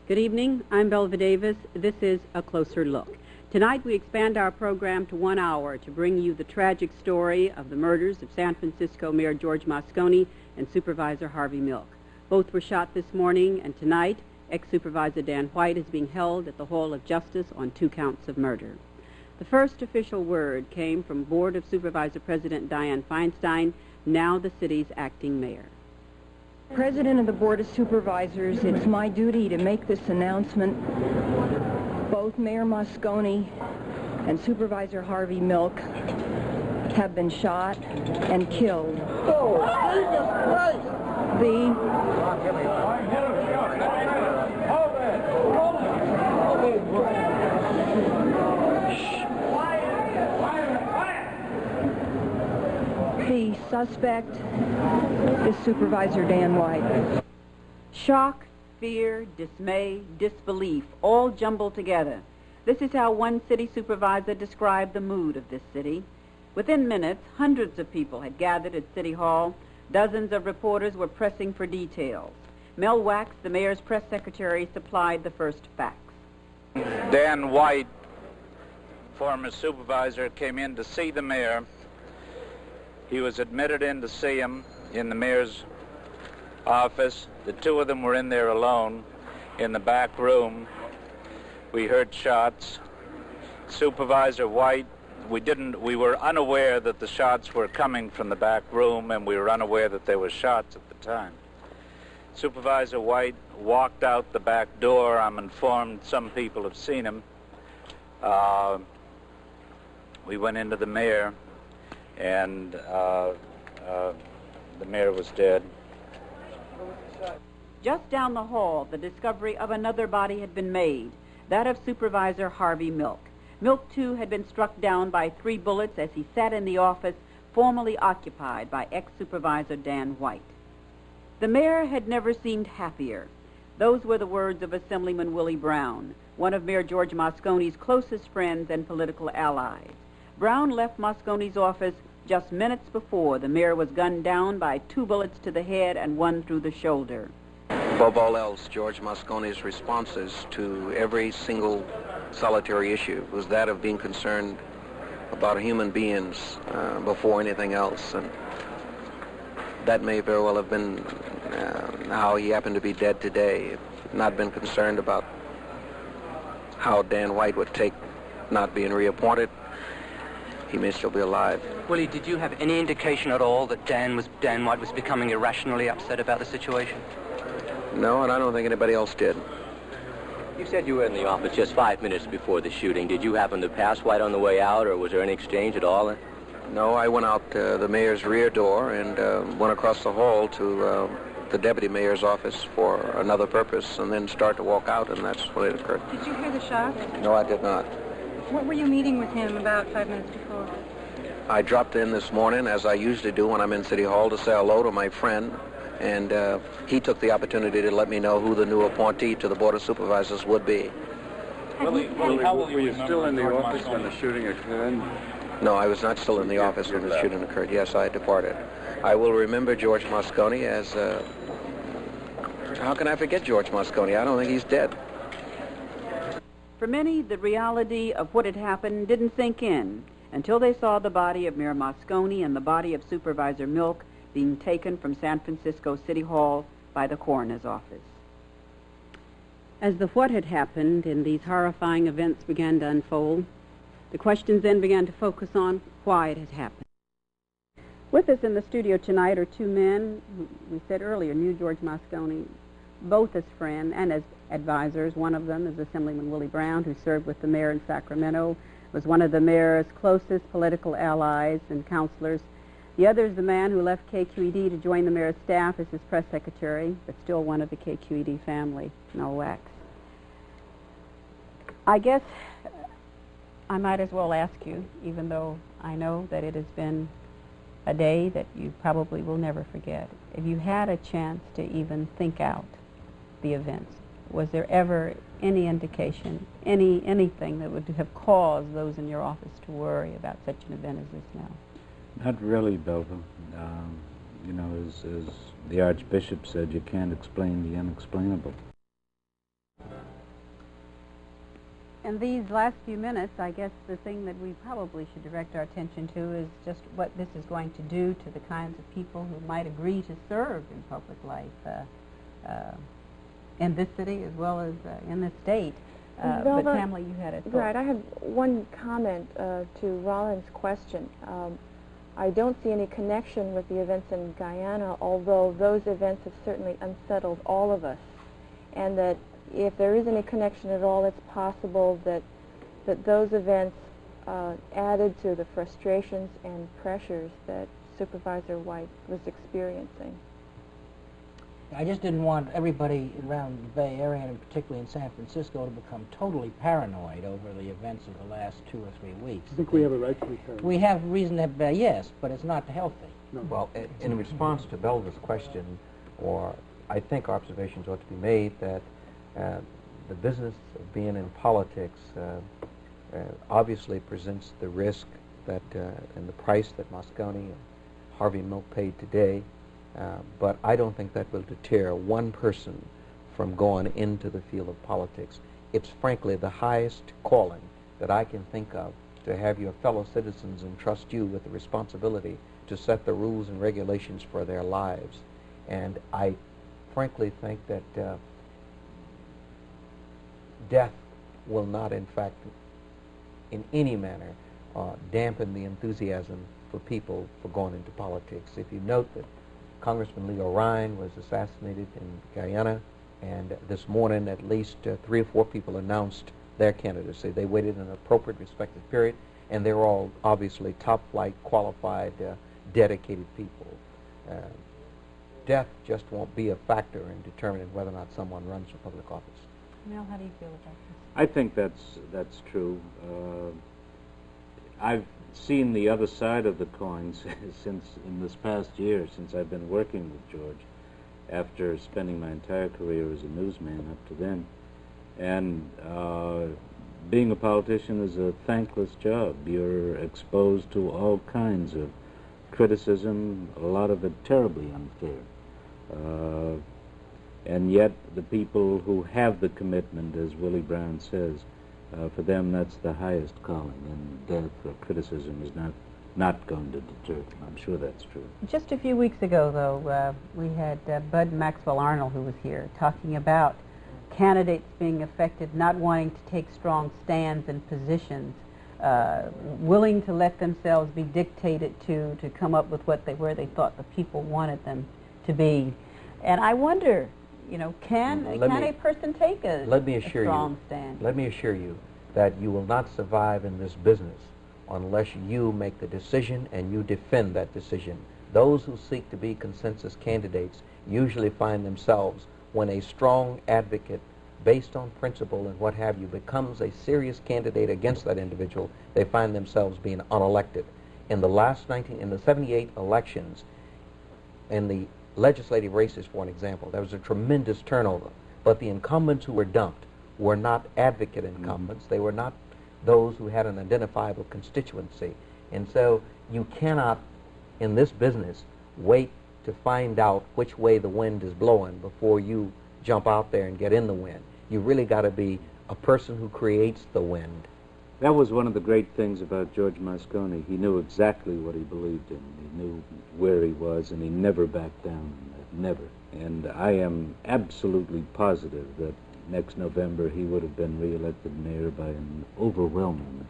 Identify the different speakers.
Speaker 1: Good evening. I'm Belva Davis. This is A Closer Look. Tonight we expand our program to 1 hour to bring you the tragic story of the murders of San Francisco Mayor George Moscone and Supervisor Harvey Milk. Both were shot this morning, and tonight ex-Supervisor Dan White is being held at the Hall of Justice on 2 counts of murder. The first official word came from Board of Supervisor President Dianne Feinstein, now the city's acting mayor.
Speaker 2: President of the Board of Supervisors, it's my duty to make this announcement. Both Mayor Moscone and Supervisor Harvey Milk have been shot and killed.
Speaker 3: Oh, Jesus
Speaker 2: The suspect is Supervisor Dan White.
Speaker 1: Shock, fear, dismay, disbelief, all jumbled together. This is how one city supervisor described the mood of this city. Within minutes, hundreds of people had gathered at City Hall. Dozens of reporters were pressing for details. Mel Wax, the mayor's press secretary, supplied the first facts.
Speaker 4: Dan White, former supervisor, came in to see the mayor. He was admitted in to see him in the mayor's office. The two of them were in there alone in the back room. We heard shots. Supervisor White, we were unaware that the shots were coming from the back room, and we were unaware that there were shots at the time. Supervisor White walked out the back door. I'm informed some people have seen him. We went into the mayor, and the mayor was dead.
Speaker 1: Just down the hall, the discovery of another body had been made, that of Supervisor Harvey Milk. Milk, too, had been struck down by 3 bullets as he sat in the office formerly occupied by ex-Supervisor Dan White. The mayor had never seemed happier. Those were the words of Assemblyman Willie Brown, one of Mayor George Moscone's closest friends and political allies. Brown left Moscone's office just minutes before the mayor was gunned down by 2 bullets to the head and 1 through the shoulder.
Speaker 5: Above all else, George Moscone's responses to every single solitary issue was that of being concerned about human beings before anything else, and that may very well have been how he happened to be dead today. Not been concerned about how Dan White would take not being reappointed. He may still be alive.
Speaker 6: Willie, did you have any indication at all that Dan White was becoming irrationally upset about the situation?
Speaker 5: No, and I don't think anybody else did.
Speaker 7: You said you were in the office just 5 minutes before the shooting. Did you happen to pass White on the way out, or was there any exchange at all?
Speaker 5: No, I went out the mayor's rear door and went across the hall to the deputy mayor's office for another purpose, and then start to walk out, and that's when it occurred.
Speaker 8: Did you hear the shot?
Speaker 5: No, I did not.
Speaker 8: What were you meeting with him about 5 minutes before?
Speaker 5: I dropped in this morning, as I usually do when I'm in City Hall, to say hello to my friend, and he took the opportunity to let me know who the new appointee to the Board of Supervisors would be.
Speaker 4: Willie,
Speaker 9: were you still in the office when the shooting occurred?
Speaker 5: No, I was not still in the office when the shooting occurred. Yes, I departed. I will remember George Moscone as... how can I forget George Moscone? I don't think he's dead.
Speaker 1: For many, the reality of what had happened didn't sink in until they saw the body of Mayor Moscone and the body of Supervisor Milk being taken from San Francisco City Hall by the coroner's office. As the what had happened in these horrifying events began to unfold, the questions then began to focus on why it had happened. With us in the studio tonight are 2 men who, we said earlier, knew George Moscone, both as friends and as advisors. One of them is Assemblyman Willie Brown, who served with the mayor in Sacramento, was one of the mayor's closest political allies and counselors. The other is the man who left KQED to join the mayor's staff as his press secretary, but still one of the KQED family, Mel Wax. I guess I might as well ask you, even though I know that it has been a day that you probably will never forget, if you had a chance to even think out the events, was there ever any indication, anything that would have caused those in your office to worry about such an event as this now?
Speaker 9: Not really, Belva. You know, as the Archbishop said, you can't explain the unexplainable.
Speaker 1: In these last few minutes, I guess the thing that we probably should direct our attention to is just what this is going to do to the kinds of people who might agree to serve in public life in this city as well as in this state. But Pamela, you had a thought.
Speaker 10: Right, I have one comment to Rollins' question. I don't see any connection with the events in Guyana, although those events have certainly unsettled all of us, and that if there is any connection at all, it's possible that those events added to the frustrations and pressures that Supervisor White was experiencing.
Speaker 3: I just didn't want everybody around the Bay Area, and particularly in San Francisco, to become totally paranoid over the events of the last 2 or 3 weeks.
Speaker 11: I think we have a right to be paranoid.
Speaker 3: We have reason to have, yes, but it's not healthy.
Speaker 11: No.
Speaker 12: Well, in response to Belva's question, or I think observations ought to be made that the business of being in politics obviously presents the risk that and the price that Moscone and Harvey Milk paid today. But I don't think that will deter one person from going into the field of politics. It's frankly the highest calling that I can think of, to have your fellow citizens entrust you with the responsibility to set the rules and regulations for their lives. And I frankly think that death will not, in fact, in any manner, dampen the enthusiasm for people for going into politics. If you note that Congressman Leo Ryan was assassinated in Guyana, and this morning at least 3 or 4 people announced their candidacy. They waited an appropriate respective period, and they're all obviously top-flight, qualified, dedicated people. Death just won't be a factor in determining whether or not someone runs for public office.
Speaker 1: Mel, how do you feel about this?
Speaker 9: I think that's true. I've seen the other side of the coin since in this past year, since I've been working with George, after spending my entire career as a newsman up to then. And being a politician is a thankless job. You're exposed to all kinds of criticism, a lot of it terribly unfair. And yet the people who have the commitment, as Willie Brown says, for them that's the highest calling, and death or criticism is not going to deter them. I'm sure that's true.
Speaker 1: Just a few weeks ago, though, we had Bud Maxwell Arnold, who was here, talking about candidates being affected, not wanting to take strong stands and positions, willing to let themselves be dictated to come up with where they thought the people wanted them to be. And I wonder, can a person take a strong stand?
Speaker 12: Let me assure you that you will not survive in this business unless you make the decision and you defend that decision. Those who seek to be consensus candidates usually find themselves, when a strong advocate based on principle and what have you becomes a serious candidate against that individual, they find themselves being unelected. In the 78 elections, in the legislative races, for an example, there was a tremendous turnover, but the incumbents who were dumped were not advocate incumbents. They were not those who had an identifiable constituency. And so you cannot, in this business, wait to find out which way the wind is blowing before you jump out there and get in the wind. You really got to be a person who creates the wind.
Speaker 9: That was one of the great things about George Moscone. He knew exactly what he believed in. He knew where he was, and he never backed down. Never. And I am absolutely positive that next November he would have been reelected mayor by an overwhelming